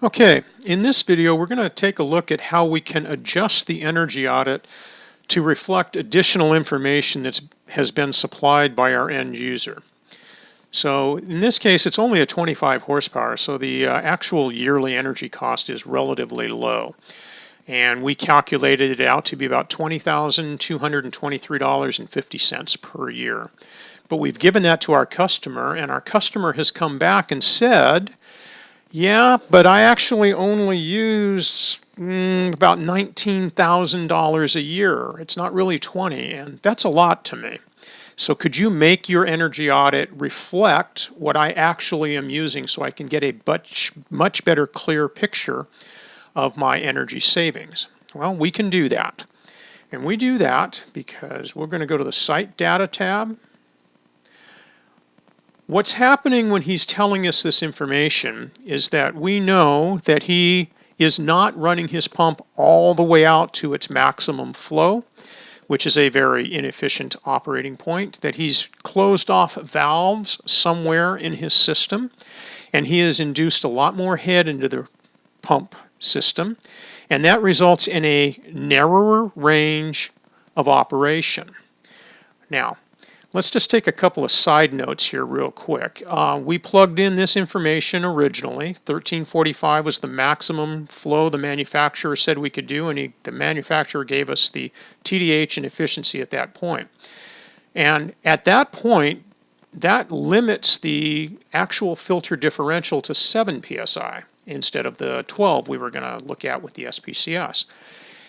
Okay, in this video we're going to take a look at how we can adjust the energy audit to reflect additional information that has been supplied by our end user. So in this case it's only a 25 horsepower, so the actual yearly energy cost is relatively low. And we calculated it out to be about $20,223.50 per year. But we've given that to our customer, and our customer has come back and said, yeah, but I actually only use about $19,000 a year. It's not really 20, and that's a lot to me. So could you make your energy audit reflect what I actually am using so I can get a much better, clear picture of my energy savings? Well, we can do that. And we do that because we're going to go to the Site Data tab. What's happening when he's telling us this information is that we know that he is not running his pump all the way out to its maximum flow, which is a very inefficient operating point, that he's closed off valves somewhere in his system, and he has induced a lot more head into the pump system, and that results in a narrower range of operation. Now, let's just take a couple of side notes here real quick. We plugged in this information originally. 1345 was the maximum flow the manufacturer said we could do, and the manufacturer gave us the TDH and efficiency at that point. And at that point, that limits the actual filter differential to 7 psi instead of the 12 we were going to look at with the SPCS.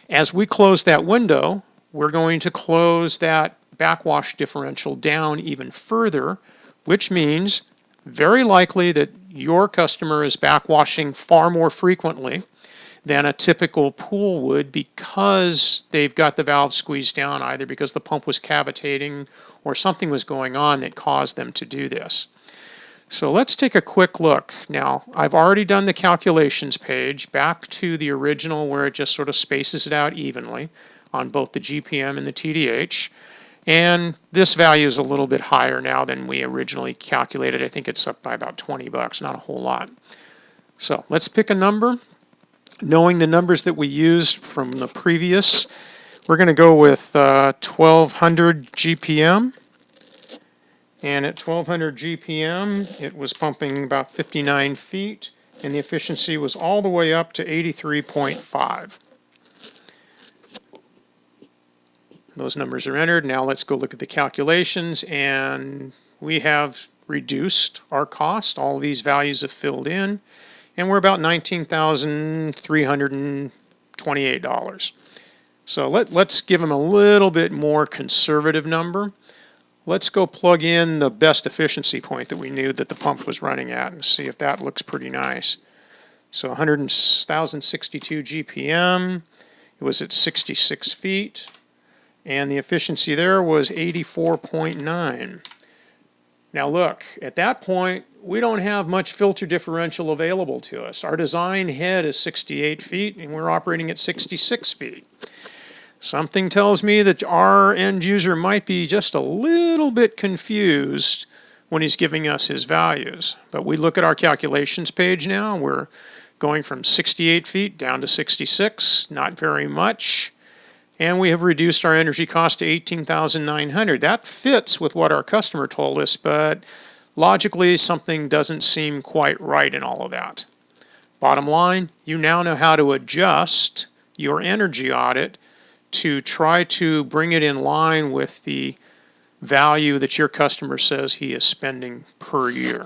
As we close that window, we're going to close that backwash differential down even further, which means very likely that your customer is backwashing far more frequently than a typical pool would because they've got the valve squeezed down, either because the pump was cavitating or something was going on that caused them to do this. So let's take a quick look. Now, I've already done the calculations page back to the original where it just sort of spaces it out evenly on both the GPM and the TDH. And this value is a little bit higher now than we originally calculated. I think it's up by about 20 bucks, not a whole lot. So let's pick a number. Knowing the numbers that we used from the previous, we're going to go with 1200 GPM. And at 1200 GPM, it was pumping about 59 feet, and the efficiency was all the way up to 83.5. Those numbers are entered. Now let's go look at the calculations, and we have reduced our cost. All these values have filled in, and we're about $19,328. So let's give them a little bit more conservative number. Let's go plug in the best efficiency point that we knew that the pump was running at and see if that looks pretty nice. So 100,062 GPM, it was at 66 feet, and the efficiency there was 84.9. Now look, at that point, we don't have much filter differential available to us. Our design head is 68 feet, and we're operating at 66 feet. Something tells me that our end user might be just a little bit confused when he's giving us his values. But we look at our calculations page now. We're going from 68 feet down to 66, not very much. And we have reduced our energy cost to $18,900. That fits with what our customer told us, but logically something doesn't seem quite right in all of that. Bottom line, you now know how to adjust your energy audit to try to bring it in line with the value that your customer says he is spending per year.